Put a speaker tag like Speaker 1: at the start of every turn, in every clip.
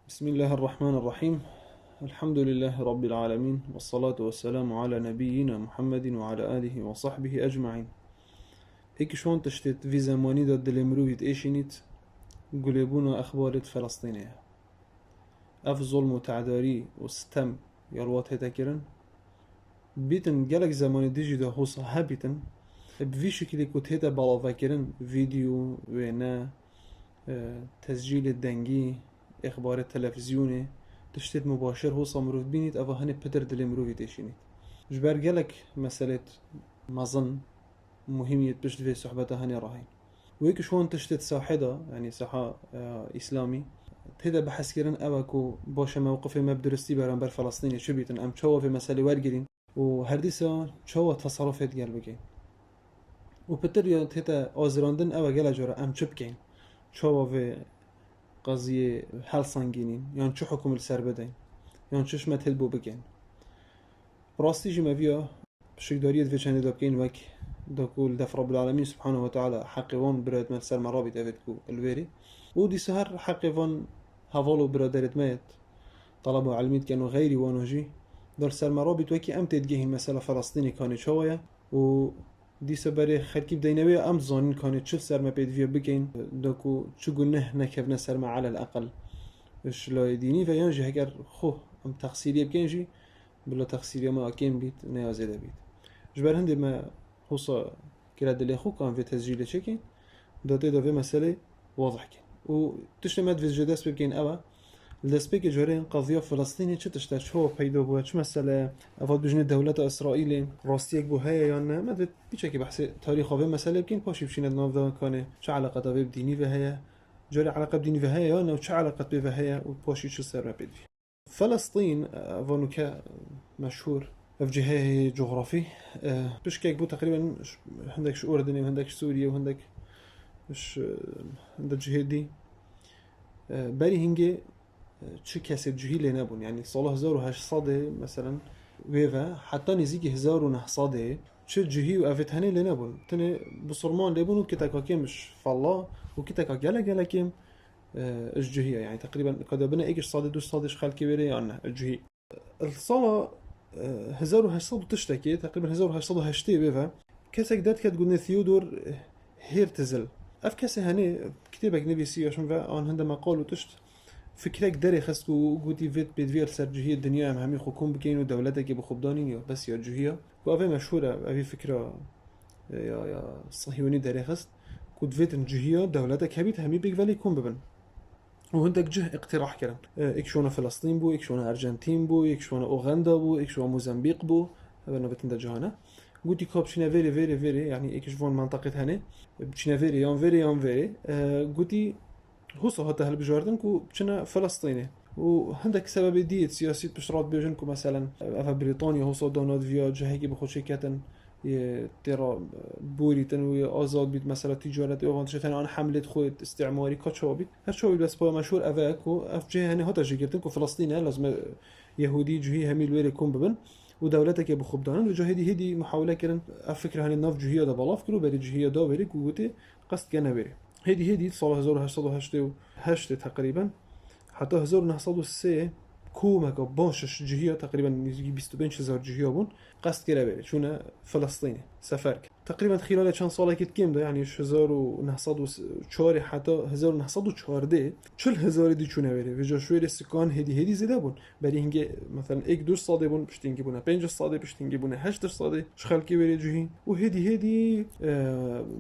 Speaker 1: بسم الله الرحمن الرحيم. الحمد لله رب العالمين، والصلاة والسلام على نبينا محمد وعلى آله وصحبه أجمعين. هيك شلون تشتت في زماني دا دلمروفيت إيشينيت قليبونا أخبارت فلسطينية أف ظلم وتعداري وستم يروات هتاكرن بيتن جالك زماني ديجي دا هوصا هابيتن بفي شكلي كنت هتا بالا فاكرن فيديو وينا تسجيل الدنجي اخبار التلفزيوني تشتت مباشر هو صمروف بينيت افا هني بتر دلي مروفي تيشينيت جبار قالك مسألة مظن مهمية بشت في صحبتها هني راهين وهيك شلون تشتت ساحدة يعني ساحة إسلامي تهدا بحس كيرن أباكو باشا موقفي ما بدرستي برانبر فلسطيني شبيتن أم تشوا في مسألة ورقلين وهرديسا تشوا تصرفات قلبكين وبتر يا تهدا آزراندن أبا قال جرا أم تشبكين تشوا في قضية حل سنگینین یان چه حکم السر بدین یان چش متهل بو بکن براستي جي ما فيها شكدارية في چنده دابكين وك داكول دف رب العالمين سبحانه وتعالى حقيوان براد مال سر مرابط أفتكو الويري ودي سهر حقيوان هفالو برادرت مات طلبوا علميت كانوا غيري وانوجي دار سر مرابط وكي أم تدجيه المسألة فلسطيني كانت شوية و دي سباري خلكي بدينوية أم زانين كانت شل سر ما بيد فيها بكين داكو شو نه نكفنا سر ما على الأقل إيش لا يديني فيانجي هكر خو أم تقصيري بكينجي بلا تقصيري ما أكيم بيت نيازيدا بيت جبر هندي ما هوصا كلا دلي خو كان في تسجيل شكين داتي دا في مسألة واضح كين وتشتمت في جداس بكين أوا الدسبيك جورين قضية فلسطينية چه تشتا شو پیدا بود چه مسئله افاد بجنه دولت اسرائیل راستیک بو هيا یا نه مد بیچه بحث تاریخ و مسئله بکن پاشی بشینه ناف دا کنه چه علاقه دا بدینی و هيا جوري علاقه بدینی و هيا یا نه چه علاقه به هيا و پاشی چه سر بدی فلسطين افانو که مشهور في جهه جغرافي بشكيك بو تقريبا عندك اردني وعندك سوريا وعندك مش عندك جهه دي بري هنجي چه کسی جهی لی نبون یعنی سال 1800 مثلا ویفا حتی نزدیک 1900 چه جهی و افت هنی لی نبون تنه بسرمان لی بون و کتاکاکیمش فالله و کتاکا گله گله کیم اش جهیه يعني تقريبا قد بنا ايش صاد دو صادش خلكي بيري يعني الجهي الصلاة 1800 تشتكي تقريبا 1880 بيفا كاسك دات كتقول ثيودور هيرتزل اف كاسي هني كتابك نبي سي عشان ان عندما قالوا تشت فكرك دري خسكو قوتي فيت بيدفير سر جهية الدنيا هم همي خوكم بكين ودولتك بخبدانين بس يا جهية وأفي مشهورة أفي فكرة يا صهيوني دري خست كود فيت جهية دولتك هبيت همي بيك فالي كون ببن وهندك جه اقتراح كلام اكشونا فلسطين بو اكشونا ارجنتين بو اكشونا اوغندا بو اكشونا موزمبيق بو هذا نبتن جهانا قلت كوب شنا فيري فيري فيري يعني اكشفون منطقة هنا بشنا فيري يوم فيري يوم فيري قلت هوصا هتا هالبجواردن كو بشنا فلسطيني وهندك سبب ديت سياسي بشرات بيجن كو مثلا افا بريطانيا هوصا دونات فيا جهيكي بخود شركتن ترى بوري تنوي آزاد بيت مثلا تجارت او وانتشتن آن حملت خود استعماري كاتشوا بيت هرشوا بس با مشهور افاكو اف جهه هني هتا جيرتن كو فلسطين لازم يهودي جهي هميل ويري كون ببن ودولتك بخبدان وجهدي هدي محاوله كرن افكر هني ناف جهيه دا بالاف كلو بري جهيه دا بري كوتي قصد كان بري هدي صار 1888 تقريبا حتى 1903 كومك باشش جهيه تقريبا نزيجي 25000 جهيه بون قصد كده بره چون فلسطيني سفرك تقريبا خلال چند ساله كت كيم ده يعني 1904 حتى 1914 40000 دي چونه بره و جاشوير سكان هدي زده بون بري هنگه مثلا 1 ساده بون پشتینگی بونه 5 ساده پشتینگی بونه 8 ساده شخلكي بره جهي و هدي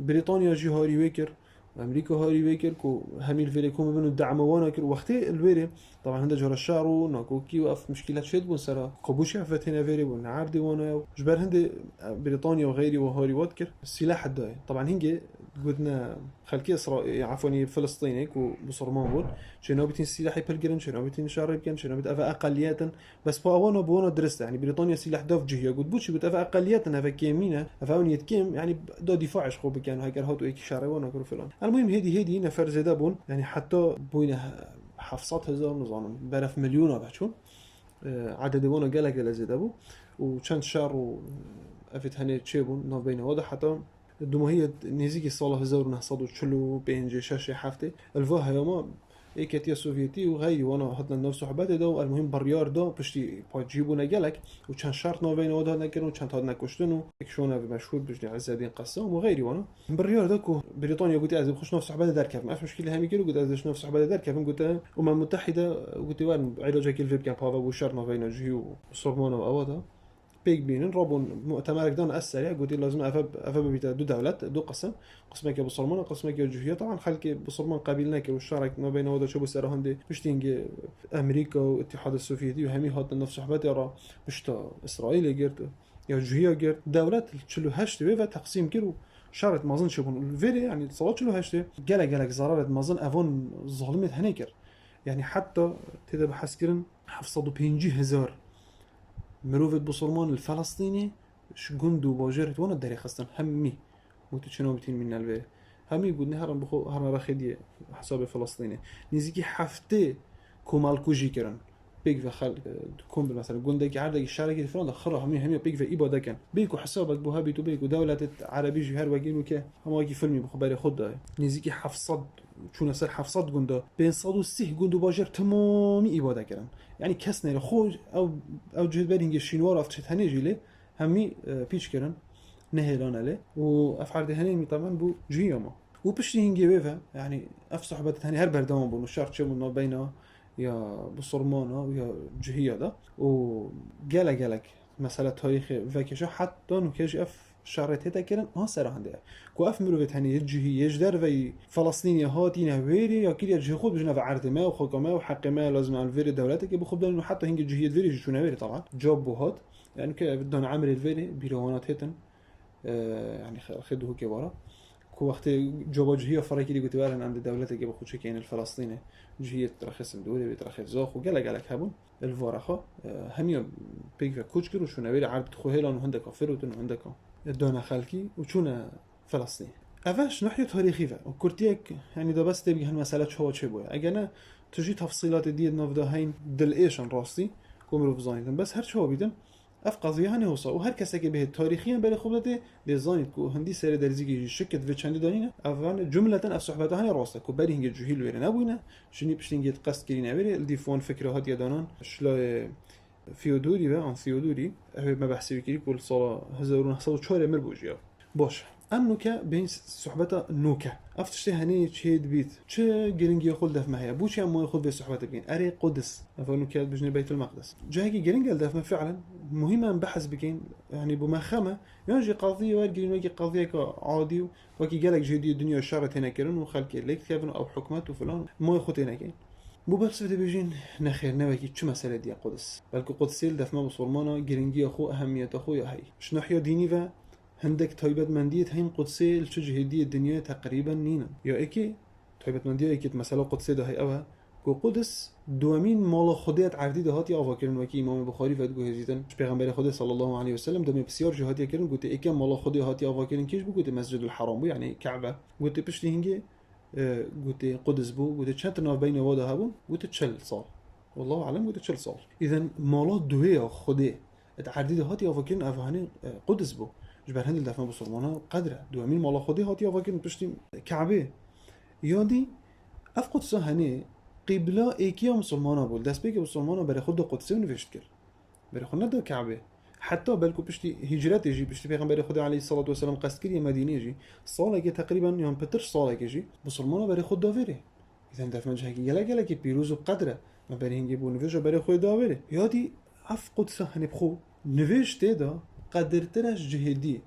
Speaker 1: بريطانيا جهاري وكر امريكا هاري ويكر كو هميل فيري كوم بنو الدعم وانا كر وقتي الويري طبعا هندا جرى الشعر وناكوكي وقف مشكلات شد بون سرا قبوش عفت هنا فيري بون عردي وانا جبر هند بريطانيا وغيري وهاري واتكر السلاح الداي طبعا هنجي قلنا خلكي اسرائيل عفوني فلسطيني كو بصرمان بون شنو بتين السلاح يبلجرن شنو بتين شارب كان شنو بتأفا اقليات بس بوانا بوانا درست يعني بريطانيا سلاح داف جهيه قلت بوشي بتأفا اقليات هفا كيمينا هفا اونيت كيم يعني دا دفاعش خو بكان هاكر هاتو ايكي شاري وانا كرو فلان المهم هدي نفر زيدا بون يعني حتى بوينه حفصات هزار نظام برف مليون بحشون عدد وانا قالك زيدا بو وچند شهر و افت هني تشيبون ناف بين واضح حتى دوما هي نزيكي سال 1945 6 7 الفا هيما ایکتی سوویتی و غیری وانا حتلا نو صحبت دا المهم بریار دا پشتی پاجیبو نگلک و چند شرط نوین و داد نکردن و چند تا نکشتن و اکشونه به مشهور بجنی عز الدین قسام و غیری وانا بریار دا کو بریتانیا قلت از خوش نو صحبت در کردم اف مشکل همی گیرو قلت ازش نو صحبت در کردم قلت متحده قلت وان علاج کل فيب كان بابا وشر نوين جيو صرمانه واوادا بيك بينن رابون مؤتمرك دان السريع قلت لازم افا بيت دو دولات دو قسم قسمك بصرمان قسمك جوهيه طبعا خلك بصرمان قبيلناك والشارك ما بين هذا شو بس هندي مش تيجي امريكا والاتحاد السوفيتي وهمي هات نفس صحبتي را مش تا اسرائيل جرت يا جوهيه جرت دولات تشلو هشت و تقسيم كيلو شرط مازن شبون الفيري يعني صوت شلو هشت قالك زرارة مازن افون ظلمت هنيكر يعني حتى تدا بحث كرن 750,000 مروفت بصرمان الفلسطيني شجندو باجرت وانا داري خاصة همي متشنو بتين من البيت همي بود هرم بخو هرم رخدي حساب فلسطيني نزيكي حفته كمال كوجي كرن بيك في خل كوم مثلا جندك عردك الشارع فلان خرا همي بيك في إبادة كان بيكو حسابك بوها بيتو بيكو دولة عربي جهر وجينو كه هم واجي فيلمي بخبري خد ده نزيكي حفصد چون سر 700 گنده بین 130 گندو باجر تمامی إبادة کردن یعنی کس نره خود او جهت برینگ شینوار افتشت هنی جیله همی پیچ کردن نهیلانه له و افعال دهنی می طبعا بو جیاما و پشتی هنگی وفا يعني اف صحبت هنی هر بردام بو شرط چه من بينه یا بصرمانه یا جهیه ده و گلک مسئله تاریخ وکشا حتی نکش اف شرطه تكرن سر هنده كو اف مروت هني يجي يجدر في فلسطين هاتي نهويري يا كيل يجي خود بجنا في عرض ما وحقوق ما وحق ما لازم على الفيري دولتك بخوب انه حتى هنجي جهيه فيري شو نهويري طبعا جوب وهات يعني كده بدنا نعمل الفيري بيروانات هتن يعني خدوه كبارا كو وقت جوب جهيه فريق اللي قلت وارن عند دولتك بخود شكين الفلسطيني جهيه ترخص الدوله بترخص زاخ وقالك هبون الفارخه هميا بيك كوتشكر وشو نهويري عرض خوهلان وهندك فرودن وهندك دانا خلقي وچونه فلسطين اوش ناحيه تاريخي و وكرتيك يعني ده بس تبي هالمساله شو چه بويا اگه تجي تفصيلات دي نفدا هين دل ايشن راستي كومرو بزايدن بس هر شو بيدن اف قضيه هني وصا وهر كسا که به تاريخيا بل خوبته ديزاين كو هندي سر درزيگي شكت و چند دانينا اول جمله اف صحبته هني راسته كو بري هنگ جوهيل وير نبوينه شني بشتينگ قصد كرينا بري الديفون فكره هات يدانان شلا فيودوري و ثيودوري ما بحسي كيري كل صلاة هزارون حصلوا شهر مر بوجيا باش ام نوكا بين صحبته نوكا افتشتي هني تشيد بيت چه جرينجي خول دف ما هي بوش ام خود به صحبته بين اري قدس فنوكا بجن بيت المقدس جاي جرينجي دف ما فعلا مهم بحث بكين يعني بمخمه يجي قضيه وجرين وجي قضيه عادي وكي قالك جدي الدنيا شرت هنا كرن وخلك ليك كيفن او حكمات وفلان ما يخوت هنا كين مو بس بده بيجين نخير نوكي شو مسألة دي قدس بلكو قدسيل دفما بصرمانا جرينجي أخو أهمية أخو يا هاي شنو حيا ديني فا هندك طيبة مندية هين قدسيل شو جهدية الدنيا تقريبا نينا يا إكي طيبة مندية إكي مسألة قدسية ده هاي أوها كو قدس دوامين مالا خديت عردي ده هاتي أفا كرن وكي إمام بخاري فدقو هزيتن پیغمبر خدا صلى الله عليه وسلم دم بسيار جهاتي كرن قلت إكي مالا خدي هاتي أفا كرن كيش بو قلت مسجد الحرام بو يعني كعبة قلت بشتي هنجي قلت قدس بو قلت چند ناف بين وادا هبون قلت 40 صال والله اعلم قلت 40 صال اذا مالات دويه خدي اتعديد هاتي افاكين افهاني قدس بو جبر هندل دفن بصرمانه قدره دوامين مالا خدي هاتي افاكين بشتي كعبه يادي اف قدس هني قبله ايكيا مسلمانه بول دست بيك مسلمانه بري خود قدس نوشت كر بري خود ند كعبه حتى بالكو بشتي هجرات يجي بشتي پیغمبر خدا عليه الصلاه والسلام قصد كري مدينه يجي صاله تقريبا يوم بتر صاله يجي مسلمانه بري خود داوره اذا دفن جهكي يلا كي بيروز وقدره ما بري هنجي بو نوجو بري خود داوره يادي اف قدس هني بخو نوشت ده قدرترش جهدي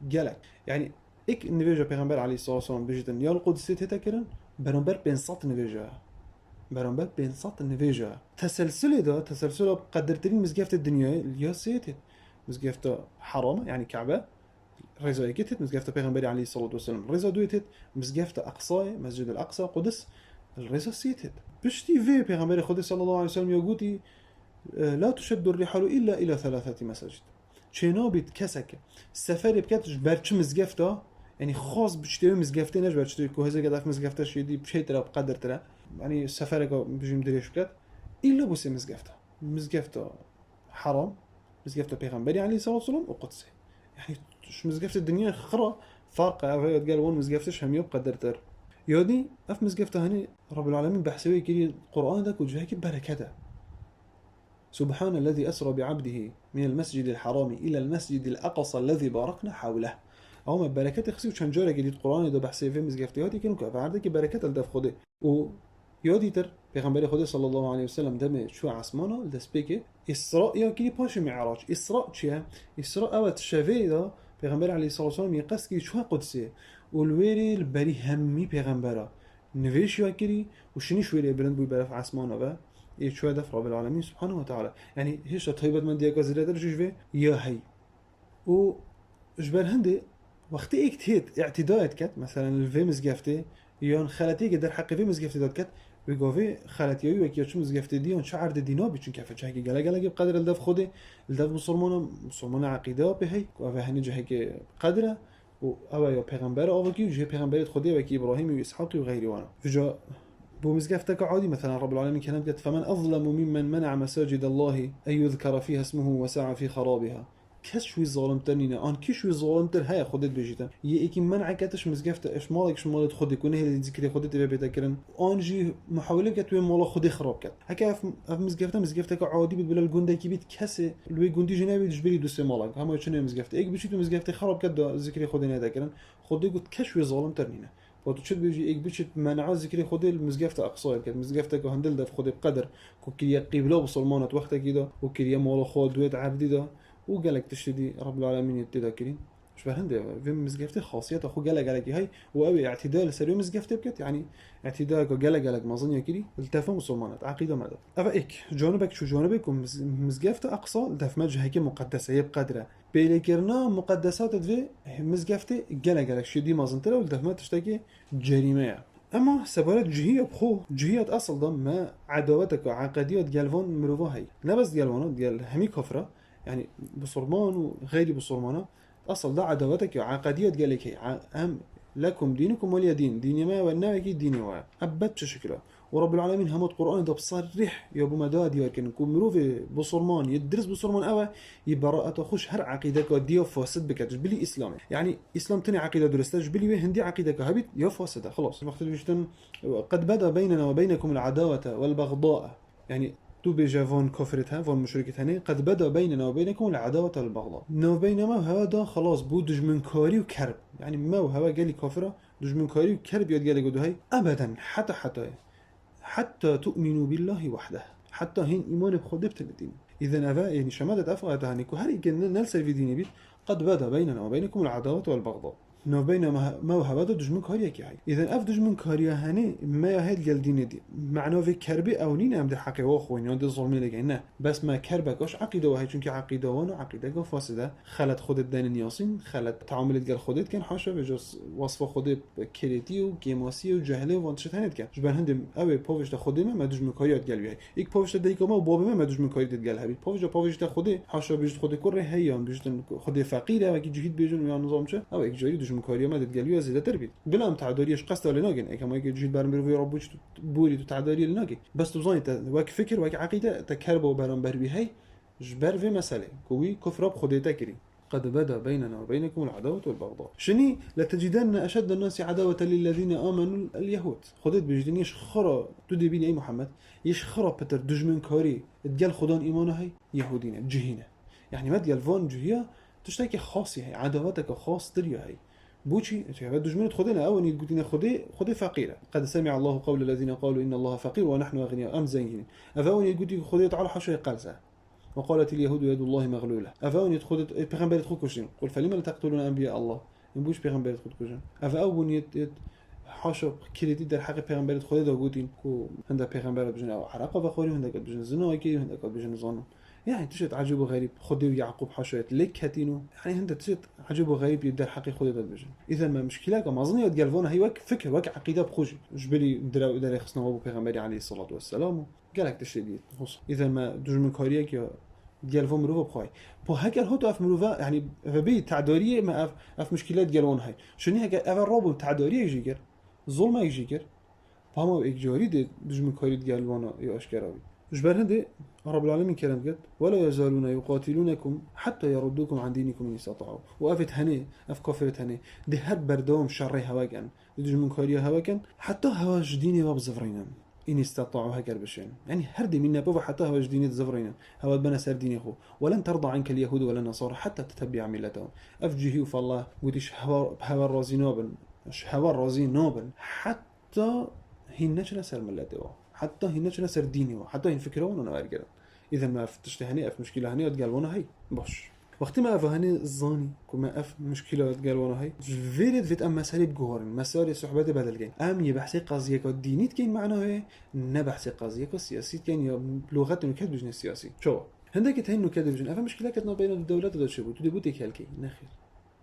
Speaker 1: جلك يعني اك نوجو پیغمبر عليه الصلاه والسلام بجدن يا القدس تتكرن برانبر بين سات نوجو برانبر بين سات نوجو تسلسل ده تسلسل بقدرترين مزقفت الدنيا الياسيت مزقفت حرام يعني كعبة رزا يكتت مزقفت پیغمبر عليه الصلاة والسلام رزا دويتت مزقفت أقصى مسجد الأقصى قدس الرزا سيتت بشتي في پیغمبر خدا صلى الله عليه وسلم يقولي لا تشد الرحال إلا إلى 3 مساجد چنا بيت كسك السفر بكتش برچ مزقفته يعني خاص بشتي مزقفته نج برچ كو هزا قدف مزقفته شيدي بشي ترى بقدر ترى يعني السفر بجيم دريش بكت إلا بس مزقفته حرام مزقفته پیغمبري عليه الصلاة والسلام وقدسي يعني مش مزقفته الدنيا خرا فرق قال وين مزقفتش هم يبقى درتر يادي اف مزقفته هني رب العالمين بحسوي كلي القرآن ذاك وجهك بركته. سبحان الذي أسرى بعبده من المسجد الحرام إلى المسجد الأقصى الذي باركنا حوله. أو بركات خصيو چند جاره گید قرآن دو بحثی فهم مزگفتی هاتی کنو که فرده که برکت الدف خوده و یادی تر پیغمبر خدا صلی الله علیه و سلم دم شو عسمانا دست بکه اسراء یا کی پاش معراج. اسراء چیه؟ اسراء اوت شوی دا پیغمبر علیه الصلاه والسلام یقص کی شو قدسه والویری البری همي پیغمبره نویش یا کری و شنیش ویری برند بوی برف عسمانا و شو هدف رب العالمين سبحانه وتعالى. يعني هيش طيبت من ديك زرادر جوجبه يا هي و جبر هندي وقت اكتهت اعتداءات كات مثلا الفيمز جافته يان خالتي قدر حق فيمز جافته داد كات بيقوفي خالتي ويك يا شو مزجافته دي شعر دينا بيچون كيف جاكي قال بقدر الدف خده الدف مسلمان عقيده بهي و هني جاكي قدره و او يا پیغمبر اوكي جه پیغمبر خدا وكي ابراهيم واسحاق وغيره وانا فجا بومزقفتك عادي مثلا رب العالمين كلام قالت فمن أظلم ممن منع مساجد الله أن يذكر فيها اسمه وسعى في خرابها. كش شوي ظالم تنينا أن كش شوي ظالم تر هيا خدت بيجيتا يأكي منع كاتش مزقفت إيش مالك مالت خدك ونه اللي ذكري خدت تبي بتكرن أنجي محاولة كات وين مالا خدي خراب كات هكا في مزقفتك عادي بتبلا الجندة كي بيت كسي لوي جندي جنابي تجبري دوسي مالك هم يشنو مزقفت إيك بيشيت مزقفت خراب كات ذكري خدنا تكرن خدي قلت كش شوي ظالم تنينا وقت شد بيجي إيك بيشت منع ذكري خدي المزقفت أقصى كات مزقفتك وهندل دف خدي بقدر كوكيا قبله بسلمانة وقتها كده وكيا مالا خد دوت عبدي ده وقالك تشتدي رب العالمين يتذكرين شو هندي في مزقفتي خاصيات اخو قالك هاي وابي اعتدال سري مزقفتي بكت يعني اعتدال قالك ما ظن يكري التفهم مسلمانات عقيده ماذا افا ايك جانبك شو جانبك مزقفته اقصى دف مج هيك مقدسه هي بقدره بيلكرنا مقدسات في مزقفتي قالك شدي ما ظنت له دف ما تشتكي جريمه اما سبارت جهيه بخو جهيه اصل ضم ما عداوتك وعقديات قلبون مروفه هي لا بس قلبون ديال همي كفره يعني بصرمان وغير بصرمانه اصل ده عداوتك وعقديات قال لك هم لكم دينكم ولي دين ديني ما والناكي ديني وا ابد شكله ورب العالمين همت قران ده بصريح يا ابو مداد يا كن مروفي بصرمان يدرس بصرمان او يبراءه خوش هر عقيدتك ديو فاسد بكتش بلي اسلامي يعني اسلام تاني عقيده درستش بلي هندي عقيدتك هبيت يا فاسده خلاص وقت بيشتن قد بدا بيننا وبينكم العداوه والبغضاء يعني تو بجافون كفرتها فون مشركتها قد بدا بيننا وبينكم العداوة والبغضاء نو بينما هوا دا خلاص بو دجمنكاري وكرب يعني ما هوا قالي كافرة دجمنكاري وكرب يد قالي قدو هاي أبدا حتى تؤمنوا بالله وحده حتى هين إيمان بخود بتلدين إذا أفا يعني شمادة أفغاتها هنيكو هل يمكن نلسل في ديني بيت قد بدا بيننا وبينكم العداوة والبغضاء نو بين ما هو هذا دجمن كاريا كي هاي اذا اف دجمن كاريا هني ما هاد قال دين دي معناه في كربي او نين ام حقي واخو يعني دي ظلمي لقينا بس ما كربكش عقيده وهي چونك عقيده وانا عقيده فاسده خلت خود الدين الياسين خلت تعاملت قال خودت كان حاشا بجوز وصف خود كريتي وكيماسي وجهله وانتشت هنت كان جبان هند او بوفش خود ما دجمن كاريا قال بي ايك بوفش ديكما وباب ما دجمن كاريا قال هبي بوفش خود حاشا بجد خود كره هي بجد خود فقيره و کی جهید بيجون یا نظام چه او ايك جاري دجمن كاريا ما تتقال زيادة تربيت بلا تعداريش قصد ولا ناقن اي كما يجي برمبر في ربوش بوري تعداري لناقي بس تبزاني واك فكر واك عقيده تكربه برمبر بي هي جبر في مساله كوي كفر بخدي تكري قد بدا بيننا وبينكم العداوة والبغضاء شني لتجدن أشد الناس عداوة للذين آمنوا اليهود خدت بجدين يشخرا تدي بين أي محمد يشخرا بتر دجمن كاري تقال خدان إيمانه هي يهودين جهينة يعني ما تقال فون جهية تشتكي خاصي هي عداوتك خاص دريا هي بوشي هذا دجمنت خدنا أو إن قلتنا خدي فقيرة قد سمع الله قول الذين قالوا إن الله فقير ونحن أغنياء أم زين أفاوني قلتي خدي تعالى حشوي قلسة وقالت اليهود يد الله مغلولة أفاوني خدت بيغمبر تخو كوشين قل فلما لا تقتلون أنبياء الله نبوش بيغمبر تخو كوشين أفاوني حاشا كريدي در حق بيغمبر خدا دا قلتين كو هندا بيغمبر بجن أو عراقة وخوري هندا قد بجن زناكي هندا قد بجن زانو يعني تشت عجيب وغريب خدي ويعقوب حشويت لك هتينو يعني هند تشت عجيب وغريب يدار حقي خدي داد بجن اذا ما مشكله ما اظن يد قالفون هي وك فكر وك عقيده بخوجي جبلي دراو دار خصنا ابو پیغمبري عليه الصلاه والسلام قالك تشديد اذا ما دجمن كاريك يا قالفون مروفه بخاي بو هكر هوتو اف مروفه يعني فبي تعداريه ما اف مشكلات قالون هاي شنو هكا اف رابو تعداريه يجيكر ظلم يجيكر فما اجباري دجمن كاري قالوانا يا اشكراوي جبر هندي رب العالمين كلام قد ولا يزالون يقاتلونكم حتى يردوكم عن دينكم إن استطاعوا وقفت هني أف كفرت هني دي هر بردوم شر هواكن دي من كاريا هواكن حتى هواج ديني باب زفرينا إن استطاعوا هكر بشين يعني هردي منا بابا حتى هواج ديني زفرينا هوا بنا سر ديني خو ولن ترضى عنك اليهود ولا النصارى حتى تتبع ملتهم أفجيه فالله وديش هوا الرازي نوبل هوا الرازي نوبل حتى هنچ سر ملته حتى هنچ سر ديني حتى هن فكرون انا ارجع اذا ما فتشت هني اف مشكله هني قال وانا هي باش وقت ما هني الزاني كما اف مشكله قال وانا هي فيرد فيت اما مسالي بجورن مسالي صحبته بدل جاي ام يبحث قضيه دينيت كاين معناه هي نبحث قضيه سياسيه كاين بلغه نكد بجن السياسي شو عندك تهين نكد بجن اف مشكله كانت بين الدولات دول شبو تدي بوتيك هلكي نخير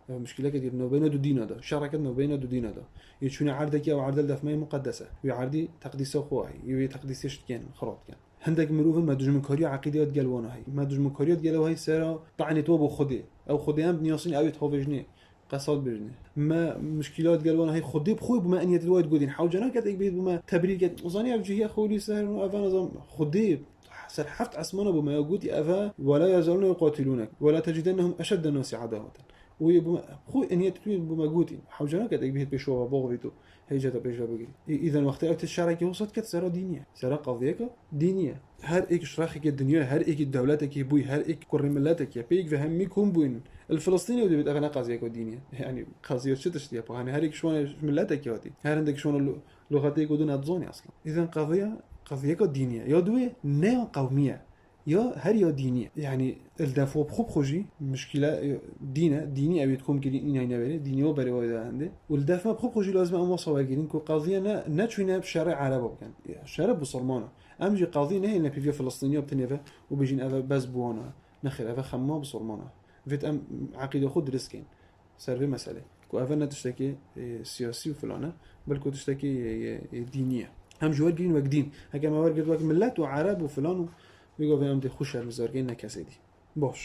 Speaker 1: مشكلة كتير إنه بين دو دين هذا شركة إنه بين دو دين هذا يشون عردك أو عرض الدفمة مقدسة ويعردي تقديس أخوه يبي تقديسش كان خراط كان هندك مروف ما دوج من كاريا عقيدة قالوانا هاي ما دوج من كاريا قالوا هاي سارة طعني توب خدي أو خدي هم بنياصين أو يتهوفجني قصاد بجني ما مشكلات قالوانا هاي خدي بخوي بما أن يتلواد جودين حوجنا كده يبيد بما تبرير كده وصاني أبجيه أخولي سهل وأفا نظام خدي سر حفت عسمانه بما يقول أفا ولا يزالون يقاتلونك ولا تجدنهم أشد الناس عداوة ويبقى خو إن يتطويل بمجهودين حوجنا كده يبيت بشوا بغويتو هيجا بيجا بقولي إذا وقت أكت الشركة وصلت كت سر دينية سر قضية دينية هر إيك شراخك الدنيا هر إيك دولتك يبوي هر إيك كرملاتك يا بيك فهم ميكون بوين الفلسطيني ودي بتأغنى قضية دينية يعني قضية شو تشتي أبغى يعني هر إيك شوان ملاتك يودي هر عندك شوان لغتك ودون أتزوني أصلا إذا قضية دينية يا دوي نيو قومية يا هر يا دينية يعني الدفع بخوب خوجي مشكلة ديني أبي تكون كذي إني نبرة ديني وبري وايد عنده والدفع بخوب خوجي لازم أمو صواجرين كو قضية نتشوينا بشارع عرب كان شارع بصرمانة أمجي قضية نهي إن في فلسطينية بتنيفه وبيجين أبا بس بوانا نخير أبا خمّا بصرمانة فيت أم عقيدة خود ريسكين صار في مسألة كو أفا تشتكي سياسي وفلانة بل كو تشتكي دينية هم جوار جرين وقدين هكذا ما ورقت وقت ملات وعرب وفلان بيگو ویم دی خوش هرمزارگی نکسیدی باش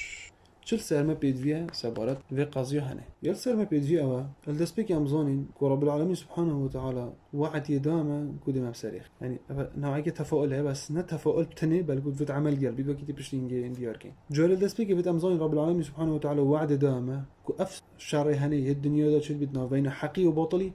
Speaker 1: چل سرمه پیدویه سبارت و قضیه هنه یل سرمه پیدویه اوا الدست بک امزانین که رب العالمین سبحانه وتعالى وعد يدامه كودي ما بسريخ يعني نوعية تفاؤل هي بس نه تفاؤل تني بل كود فيت عمل قلبي بيقول كي بشتينجي انديار كين جول الدست بك فيت امزانين رب العالمين سبحانه وتعالى وعد دامه كو اف شر هني الدنيا دا شد بدنا بين حقي وباطلي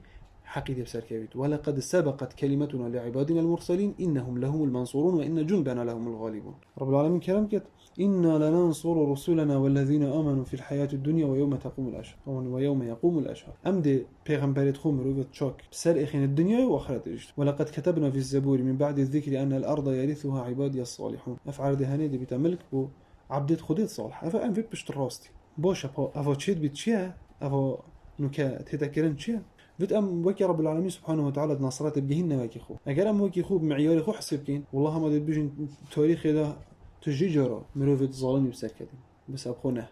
Speaker 1: حقي دي بسركبت ولقد سبقت كلمتنا لعبادنا المرسلين إنهم لهم المنصورون وإن جندنا لهم الغالبون رب العالمين كلام كت إنا لننصر رسلنا والذين آمنوا في الحياة الدنيا ويوم تقوم الأشهاد ويوم يقوم الأشهاد أمد پیغمبرت خوم روفت شاك سر إخين الدنيا وآخرت إجت ولقد كتبنا في الزبور من بعد الذكر أن الأرض يرثها عبادي الصالحون أفعال دهاني دي بتملك بو عبدت خديت صالح أفا أم فيت بشت راستي باش أفا تشيد بتشيا أفا نكا تتكرن تشيا فيت أم وكي رب العالمين سبحانه وتعالى نصرات بجهنا وكي خو أجر أم وكي خو بمعيار خو حسب كين والله ما بيجي تاريخ ده تجي جرا مروفت ظالم بسكتين بس أبخونه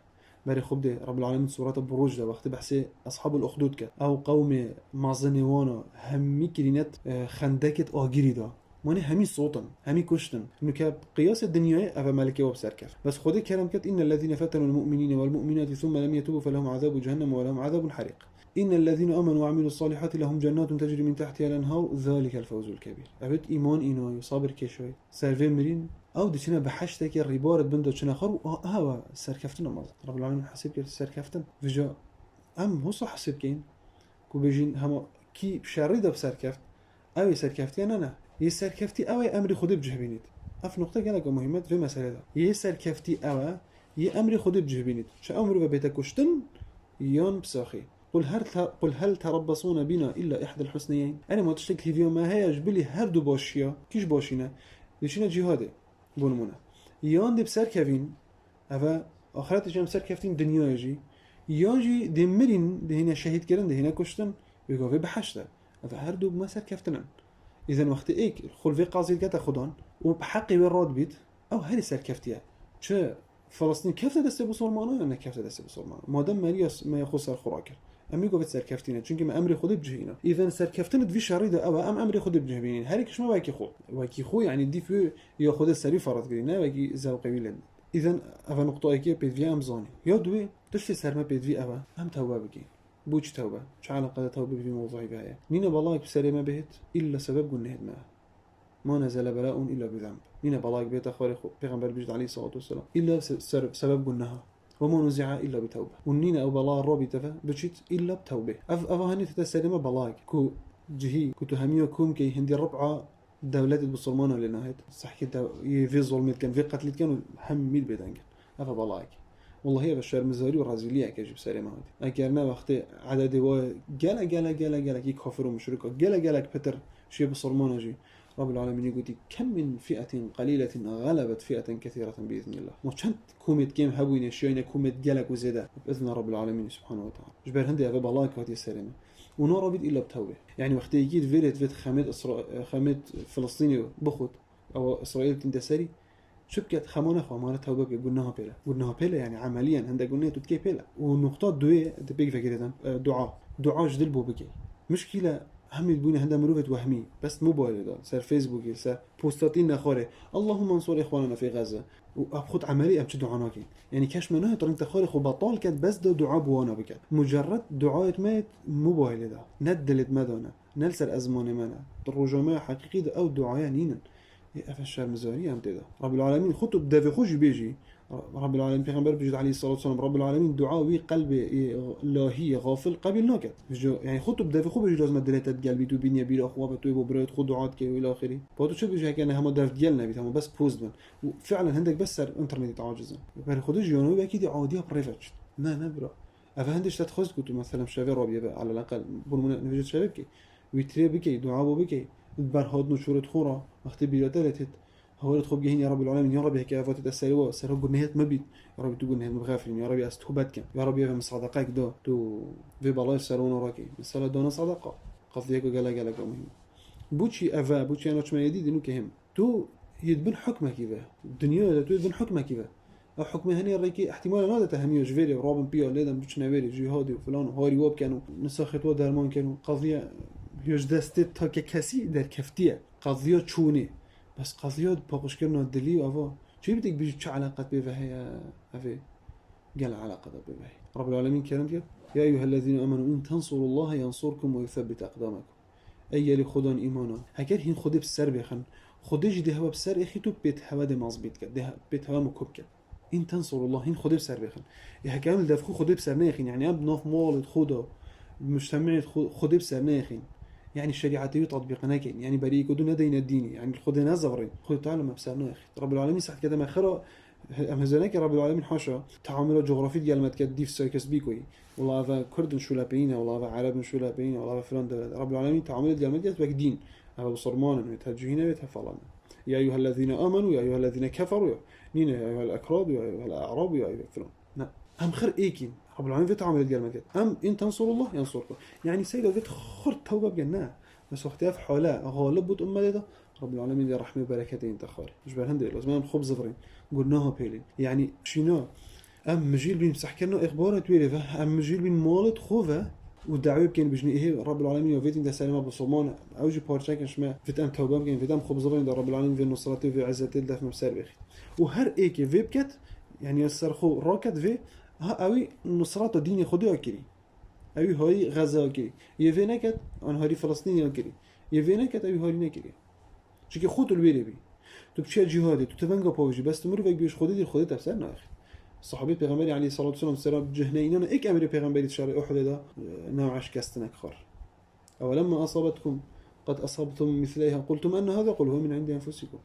Speaker 1: بري خب ده رب العالمين سورة البروج ده وقت بحسي أصحاب الأخدود كه أو قوم مازنيوانا همي كلينات خندكت آجري ده ماني همي صوتا همي كشتن إنه كقياس الدنيا أفا ملكي وبسركف بس خدي كلام كت إن الذين فتنوا المؤمنين والمؤمنات ثم لم يتوبوا فلهم عذاب جهنم ولهم عذاب الحريق إن الذين آمنوا وعملوا الصالحات لهم جنات تجري من تحتها الأنهار ذلك الفوز الكبير أبد إيمان إنه يصابر كشوي سيرفي مرين أو دشنا بحشتك الربارة بندو شنا خرو هوا سركفتنا ماز رب العالمين حسب كير سركفتن فيجا أم هو صح حسب كين كو بيجين هم كي بشريدة بسركفت أو سركفتي أنا يسركفتي أو أمر خود بجهبينيت أف نقطة كانت مهمة في مسألة ده يسركفتي أو أمر خود بجهبينيت شو أمر ببيتك كشتن يون بساخي قل هل تربصون بنا إلا إحدى الحسنيين أنا ما تشتكي في ما هي جبلي هردو باشيا كيش باشينا ليشنا جهاده بونمونه يان دي بسر كفين أفا آخرت جام سر كفتين دنيا يجي يانجي دمرين دهنا شهيد كرن دهنا كشتن بيقول بحشته أفا هردو ما سر كفتنن إذا وقت إيك خل في قاضي كتا خدان وبحقي والراد بيت أو هري سر كفتيا شو فلسطين كيف تدست بصرمانه أنا كيف تدست بصرمانه ما دام ما يخص الخراكر أمي قفت سركفتينه چونكي ما أمري خود بجهينه إذا سركفتنه في شريدة أو أمري خود بجهبينين هريكش ما واكي خو يعني دي في ياخد السري فرض قرينا واكي زوقي ولد إذا أفا نقطة أكيد بيدفي أمزاني يا دوي تشتي سرما بيدفي أفا أم توبة بكي بوش توبة شو علاقة توبة في موضوعي بهاي نينا بالله بسري ما بهت إلا سبب قلنا ما نزل بلاء إلا بذنب نينا بلاك بيت أخواري خو بيغمبر بيجد عليه الصلاة والسلام إلا سبب قلناها وما نزع إلا بتوبة ونينا أو بلا الرابي تفا بجيت إلا بتوبة أفهاني تتسلم بلاك كو جهي كنت هميو كوم كي هندي ربعة دولات بصرمانة لنهاية صح كده في ظلمت كان في قتل كانوا هم ميت بيتان كان أفا بلاك والله هي بشار مزاري ورازيليا كجيب سلامة هذه أكرنا وقت عدد جلا كي كافر ومشرك جلا بتر شيء بصرمانة جي رب العالمين يقول كم من فئة قليلة غلبت فئة كثيرة بإذن الله وشنت كومت كيم هبوين الشيء كومت جلك وزيادة بإذن رب العالمين سبحانه وتعالى جبر هندي أبى بلاك هذه السلامة ونور بيد إلا بتوبة يعني وقت يجيد فيت خامد فلسطيني بخط أو إسرائيل تندسري شبكت خمانة توبة قلناها بيلا يعني عمليا هندا قلنا تتكي بيلا ونقطات دوية تبيك فكرة دعاء جدل بو بكي مشكلة هم يبون هندا مروفة وهمي بس موبايل ده صار فيسبوك صار بوستاتين نخوره اللهم انصر إخواننا في غزة وأبخد عملي أمشي دعاناكين يعني كاش منها ترى تخاري خو بطال كانت بس ده دعاء بوانا بكت مجرد دعاء مات موبايل ده ندلت مدانا نلسر أزمان منا الرجماء حقيقي ده أو دعاء نينا أفشار مزاري أمتدا رب العالمين خطب دافع خوش بيجي رب العالمين پیغمبر بجد عليه الصلاة والسلام رب العالمين دعاوي قلب لاهي غافل قبل ناكد يعني خطب دافع خوب بجد لازم دلتت قلبي تو بيني بيرا خواب تو يبو بريد خود دعات كي والى آخره بعد شو بيجي هكذا هم دافع ديالنا بيت هم بس بوست من وفعلا عندك بس سر انترنت عاجزا بر خودش جانوي أكيد عادية بريفاتش نبرا أفهندش تتخذ كنت مثلا شافي ربيع على الأقل بقول نفجد شبكي ويتري بكي دعاء بكي برهاد نشورة خورا وقت بيرتلتت هو خوب جهين يا رب العالمين يا رب هيك افات تسالوا سر رب نهيت مبيت يا رب تقول نهيت مغافلين يا رب استوبتك يا رب يفهم صدقك دو تو في بالله سرون راكي مثلا دون صدقه قضيك قال مهم بوتشي افا بوتشي انا شما جديد انه كهم تو يدبن حكمه كذا الدنيا تو يدبن حكمه كذا او حكمه هني راكي احتمال ما تهميو جفيري رابن بيو ليدن بوتشنا ويري جهادي وفلان هاري واب كانوا نسخت درمان كانوا قضيه يوج دستت تا كسي در كفتيه قضيه تشوني بس قضيات باقش كرنا دلي وافا شو بدك بيجي شو علاقة بيها هي أفي قال علاقة بيها رب العالمين كلام يا أيها الذين آمنوا إن تنصروا الله ينصركم ويثبت أقدامكم أي اللي خدان إيمانا هكذا هين خدي بالسر بيخن خديش ده هوا بالسر إخي تو بيت هوا ده مزبيط كده ده بيت هوا مكوب كده إن تنصروا الله هين خدي بالسر بيخن هكذا دفخو خدي بالسر ناخين يعني أب ناف مال خدا مجتمع خدي بالسر ناخين يعني الشريعة تطبيق ناكين يعني بريء كدون دين الديني يعني خدنا زغرين خد تعالوا ما بسرنا أخي رب العالمين صح كده ما خرا أمهزناك رب العالمين حاشا تعامل جغرافي ديال ما تكديف سايكس بيكوي والله هذا كرد شو لابينا والله هذا عرب شو لابينا والله هذا فلان ده رب العالمين تعامل ديال ما تكديف دين هذا بصرمان ويتهجينا ويتفلنا يا أيها الذين آمنوا يا أيها الذين كفروا نين يا أيها الأكراد يا أيها الأعراب يا أيها فلان نعم هم خير إيكين رب العالمين في تعامل ديال ما تكديف أم إن تنصروا الله ينصركم يعني سيد فيت خر توبة بجناه بس وقتها في حالة غالب بود أمة ده رب العالمين دي رحمة وبركاته تخاري مش بالهندي لازم خبز فرين قلناها بيلين يعني شنو أم مجيل بين سحكنا إخبارات ويرفه أم مجيل بين مالت خوفه والدعوة كان بجني إيه رب العالمين وفيتين ده سلامة بصمان أوجي بارشاك شما فيت أم توبة كان فيت أم خبز فرين ده رب العالمين في النصرات وفي عزته ده في مسار بخي وهر إيه في بكت يعني السرخو راكت في ها أوي النصرات ديني خدوها كري أوي هاي غزة كري يفينكت أن هاري فلسطين كري يفينكت أوي هاري نكري شكل خود الويري بي تو بتشي جهادي تو تفنجا باوجي بس تمر فيك بيش خودي دي خودي تفسير أخي صحابي پیغمبری علیه الصلاة والسلام سراب جهنمينا إك أمر پیغمبری شرع أحد ده نوعش كستنك خر أولما أصابتكم قد أصبتم مثليها قلتم أن هذا قل هو من عند أنفسكم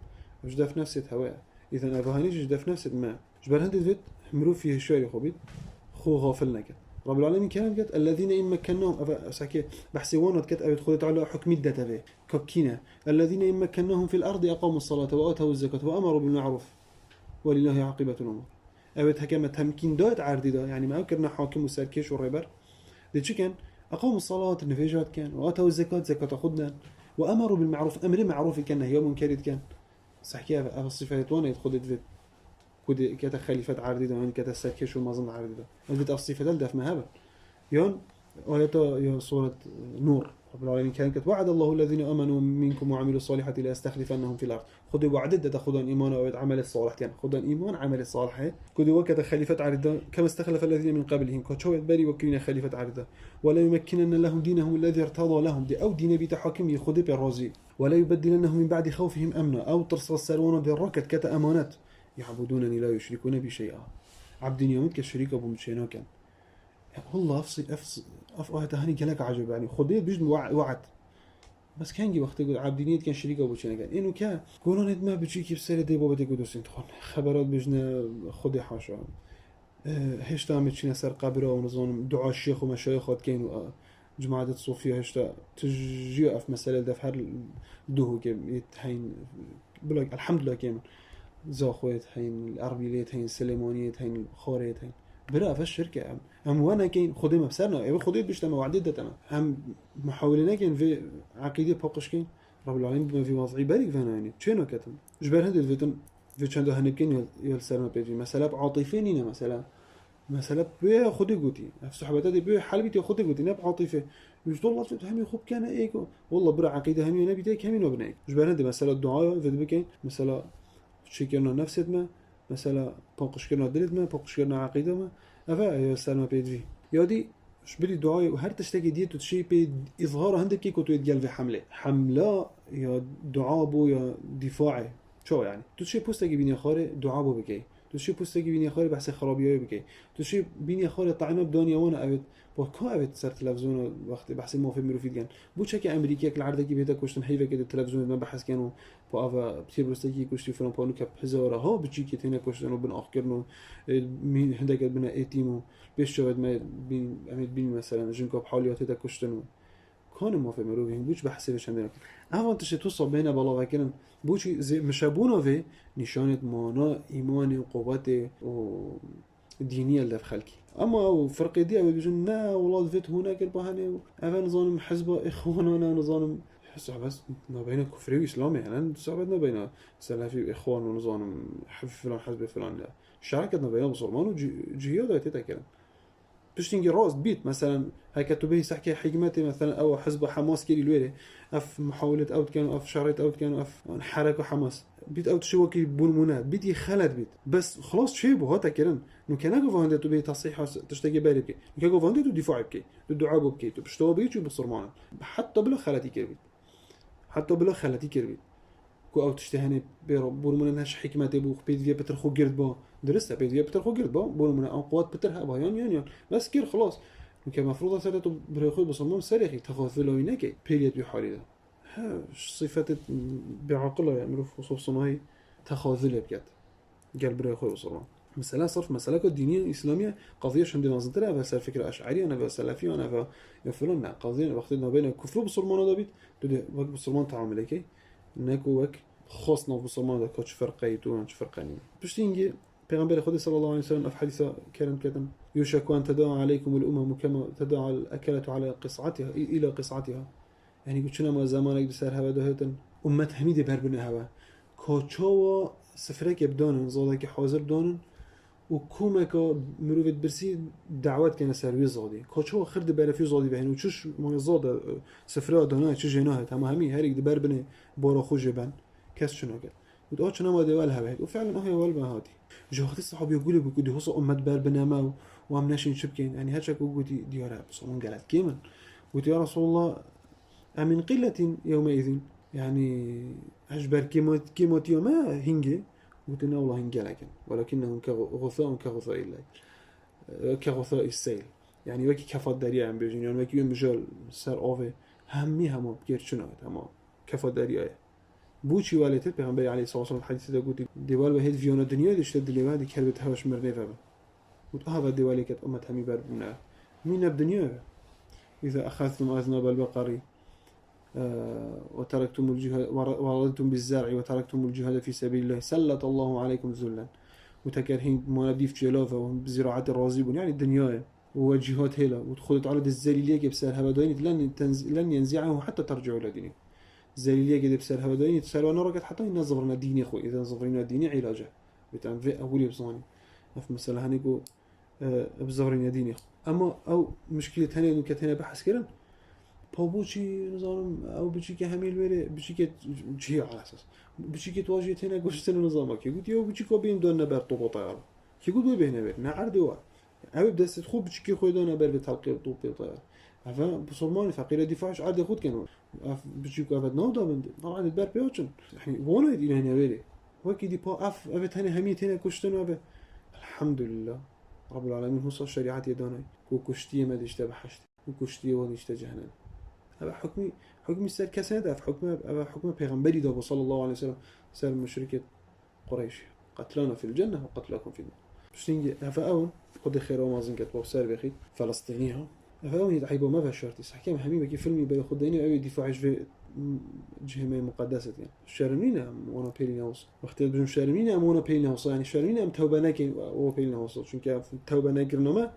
Speaker 1: جدف نفسه هواء إذا أبهانيش جدف نفسه ما جبر هندي فيت مرو فيه الشعر خبيت خو غافلنا كده رب العالمين كان قد الذين إن مكناهم ساكي بحسوانات كت أبد خذت على حكم الدتابة ككينا الذين إن مكناهم في الأرض أقاموا الصلاة وآتوا الزكاة وأمروا بالمعروف ولله عاقبة الأمور أبد حكمة تمكين دات عردي دا يعني ما أكرنا حاكم وسركش والربر ده شو كان أقاموا الصلاة النفجات كان وآتوا الزكاة زكاة خدنا وأمروا بالمعروف أمر معروف كان هي منكر كان صحكي أبد الصفات وانا يدخل فيت كود كتا خليفة عردي دا يعني كتا سركش ومازن عردي دا الفيت الصفات ده في مهابا يون آياتا يا سورة نور رب العالمين كانت وعد الله الذين آمنوا منكم وعملوا الصالحات لا يستخلفنهم في الأرض خذوا وعدد ده خذوا إيمان وعمل الصالح يعني خذوا إيمان عمل الصالح كذوا وكذا خليفة عردة كما استخلف الذين من قبلهم كشوية بري وكينا خليفة عردة ولا يمكنن لهم دينهم الذي ارتضى لهم دي أو دين بتحكم يخذ بالرازي ولا يبدلنهم من بعد خوفهم أمنا أو ترصى السرون بالركت كتا أمانات يعبدونني لا يشركون بي شيئا عبد يومد كالشريك أبو متشينا كان والله أفصل هاني كلاك عجب يعني خديت بجد وعد بس كان جي وقت يقول عبدينيت كان شريك أبو متشينا كان إنه كا قولون ما بتشي كيف سير دي بابا تقول دوسين تخون خبرات بجنا خدي حاشا هشتا متشينا سر قبره ونظام دعاء الشيخ ومشايخات كانوا جماعة الصوفية هشتا تجي في مسألة دفع دوه كم يتحين بلاك الحمد لله كمان زاخويت هين العربيات هين السليمانيات هين الخوريت هين برا في الشركة هم وانا كين خدمة بسرنا يعني خديت بيش تما وعديد تما هم محاولين كين في عقيدة بقش كين رب العالمين بما في وضعي بالك فانا يعني شنو كتم جبر هندل فيتن في چند هنبكين يلسرنا بيجي مثلا عاطفينينا مثلا بيه خدي قوتي في صحبتها دي بيه حلبيتي خدي قوتي نب عاطفة يقول والله همي خوب كان ايكو والله برا عقيدة همي نبي تيك همي نبنيك جبر هندل مثلا الدعاء في بكين مثلا شي كنا نفسد ما مثلا بنقش كنا دلت ما بنقش كنا عقيدة ما أفا يا سلمى بيدفي يادي شبلي دعاء وهر تشتكي ديت تشي بيد إظهار عندك كي كنت يتقال في حملة يا دعاء بو يا دفاعي شو يعني تشي بوستك بيني خاري دعاء بو بكي تشي بوستك بيني خاري بحث خرابية بكي تشي بيني خاري طعمة بدنيا وانا أبد بوكا أبد صار تلفزيون وقت بحث ما في مروفيد كان بوشك أمريكا كل عرضك بيتا كوشتن حيفا كده التلفزيون ما بحث كانوا بأفا بتير بستكي كوشتي فلان بانو كاب هزارة ها بتجي كتينا كوشتنو بن آخرنو مين هندك بنا إيتيمو بيش شواد ما بين أميد بين مثلا جنكاب حاليات هدا كوشتنو كانوا ما في مروفين بوش بحث بيش عندنا أفان تشي توصل بينا بلا فكرن بوشي زي مشابونا في نشانة مانا إيمان وقوة ودينية اللي في خلقي اما فرق دي او بيجون نا والله فيت هناك البهاني انا نظام حزب اخواننا نظام بس ما بين كفري واسلامي يعني صعبنا بين سلفي واخوان ونظام حزب فلان حزب فلان لا شراكتنا بين مسلمان وجهاد تتكلم تشتينجي راس بيت مثلا هاي كتبه سحكي حكمتي مثلا او حزب حماس كيلي الويلي اف محاولة اوت كانوا اف شريط اوت كانوا اف حركة حماس بيت اوت شو كي بولمونات بيت خلد بيت بس خلاص شيء بو هاتا كيرن نو كان اكو فاندي تو بي تصحيح تشتكي بالي بكي نو كان فاندي تو دفاع بكي تو دعاء بكي تو بشتو بيت بصرمان حتى بلا خلاتي كيربيت حتى بلا خلاتي كيربيت كو او تشتهني بولمون ناش حكمتي بو بيت في بتر خو جرد با درست بيت في بتر خو جرد با بولمون ان قوات بتر هبا يعني بس كير خلاص نو مفروض سرتو برخو بصمم سريخي تخاذلو ينكي بيريد بحالي ده ها صفات بعقله يعملوا في خصوص صناعي تخاذل بجد قال برخو بصمم مسألة صرف مسألة الدينية الإسلامية قضية شندي نظرتها بس الفكرة أشعري أنا بس سلفي أنا فلان لا قضية وقتنا بين الكفر بصرمان دابيت تدي وقت بصرمان تعامل كي ناكو وك خاصنا بصرمان ده كاتش فرقي تو كاتش فرقاني باش تيجي پیغمبر خدا صلى الله عليه وسلم في حديث كلام كتم يوشك أن تداعى عليكم الأمم كما تداعى الأكلة على قصعتها إلى قصعتها يعني قلت شنو ما زمانك بسر هوا دهتن أمة حميدة بربنا هوا كاتشوا سفرك بدانن زادك حاضر بدانن وكومك مروفت برسي دعوات كان سروي زادي كاتشوا خرد برفي زادي بهن وشش ما زاد سفرة دانا چه جناه تمام همي هريك دبر بنه بارا خوش بن كاس شنو قال وده شنو ما دوال هوا وفعلا هي والبا هادي جوخت الصحابي يقولوا بيقولوا هوص أمة بربنا ما وام ناشين شبكين يعني هاتشك وقولي ديارة بس من قالت كيمن قلت يا رسول الله أمن قلة يومئذ يعني أجبر كيموت يوما هنجي قلتنا والله هنجي لكن ولكنهم كغثاء الليل كغثاء السيل يعني وكي كفات دريا عم بيجين يعني وكي يوم مجال سر آوه همي هما بكير شنو هما كفات دريا بوشي والدته پیغمبر علیه الصلاه والسلام حدیث دا گفت دیوال به هیچ ویانا دنیا داشته دلیوان دی کربت هواش مرنه فبا قلت هذا دیوالی که امت همی بر بنا مين بدنيا اذا اخذتم اذناب البقر وتركتم الجهاد ورضيتم بالزرع وتركتم الجهاد في سبيل الله سلط الله عليكم ذلا وتكرهين ما نبدي في جلافه وبزراعه الرازبون يعني الدنيا وجهات هلا ودخلت على الذليليه بسال هبدين لن ينزعه حتى ترجعوا الى دينكم زليلية قد بسال هودين تسألوا أنا ركعت حتى إن زفرنا ديني أخوي إذا زفرنا ديني علاجه بتعمل في أولي بصاني في مسألة هنيكو بزفرنا ديني أما أو مشكلة هني إنه كانت هنا بحث كلام بابوشي نظام أو بشي كهميل ولا بشي كجهي على أساس بشي كتواجه هنا قش سنة نظامك يقول يو بشي كابين دون نبر طوب طيارة يقول وين بينه بين نعرض هو أو بدأ تدخل بشي كي خوي دون نبر بتلقي طوب طيارة هفا بصرماني فقير دفاعش عادي خود كانوا بتجيك أفد نودا بند طبعا البار بيوتشن يعني وانا إلى هنا بيلي وكي دي با أفت هنا هميت هنا كشتن وأبه الحمد لله رب العالمين هو صار شريعتي داناي كشتيه ما ديش تبحشت كشتيه وديش تجهنم هذا حكمي سر كسنة في حكم پیغمبري ده صلى الله عليه وسلم سر مشركة قريش قتلانا في الجنة وقتلاكم في النار بشتينجي هفاون قد خير وما زنكت وبسار بخيت فلسطينيها هفاون يدعيبوا ما فشرتي صح كم همي بكي فيلمي بلا خديني أو دفاعش في جهة مقدسة يعني شارمين أم وانا بيلين هوس وقت بجم شارمين أم وانا بيلين هوس يعني شارمين أم توبة ناكين و بيلين هوس عشان كده توبة ناكرنا ما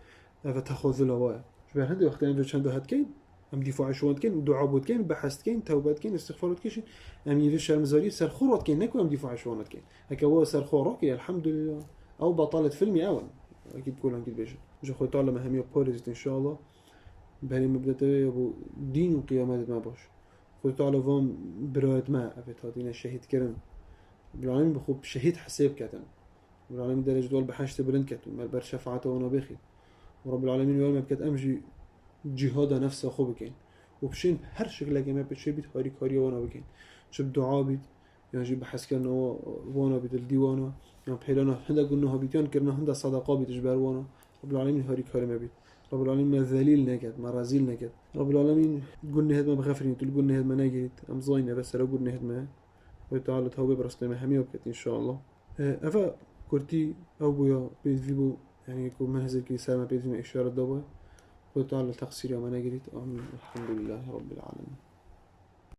Speaker 1: فتأخذ الهواء شو هندي وقت أنا جت عنده هاد كين أم دفاع شوات كين دعاء بود كين بحث كين توبات كين استغفارات كيشين أم يفش المزاري سر خورات كين نكو أم دفاع شوات كين هكذا سر خورك الحمد لله أو بطلت فيلمي أول أكيد كلهم أكيد بيجي جو خوي تعلم أهمية بوريزت إن شاء الله بهني مبدأ أبو دين وقيامات ما باش خوي تعلم فهم برايت ما أبيت هاتين الشهيد كرم بالعالمين بخوب شهيد حساب كاتم بالعالمين درجة دول بحاجة بلند كاتم ما البر شفاعته ونبيخي ورب العالمين يوم ما بكت أمجي جهاد نفسه خو بكين وبشين هر شكل ما بتشي بيت هاري كاري وانا بكين شب دعاء بيت يعني جيب بحث كنا وانا بيت الديوانا يعني بحيلانا هندا قلنا بيتيان كرنا هندا صدقاء بيت إجبار وانا رب العالمين هاري كاري ما بيت رب العالمين ما ذليل نكد ما رزيل نكد رب العالمين قلنا هاد ما بغفرين تقول قلنا هاد ما ناجريت أم زاينة بس لو قلنا هاد ما وتعالى توبة برسنا ما همي وبكت إن شاء الله أفا كرتي أو بيا بيت فيبو يعني يكون مهزل كي سامة بيت ما إشارة دوا وتعالى تقصير يوم أنا قريت الحمد لله رب العالمين.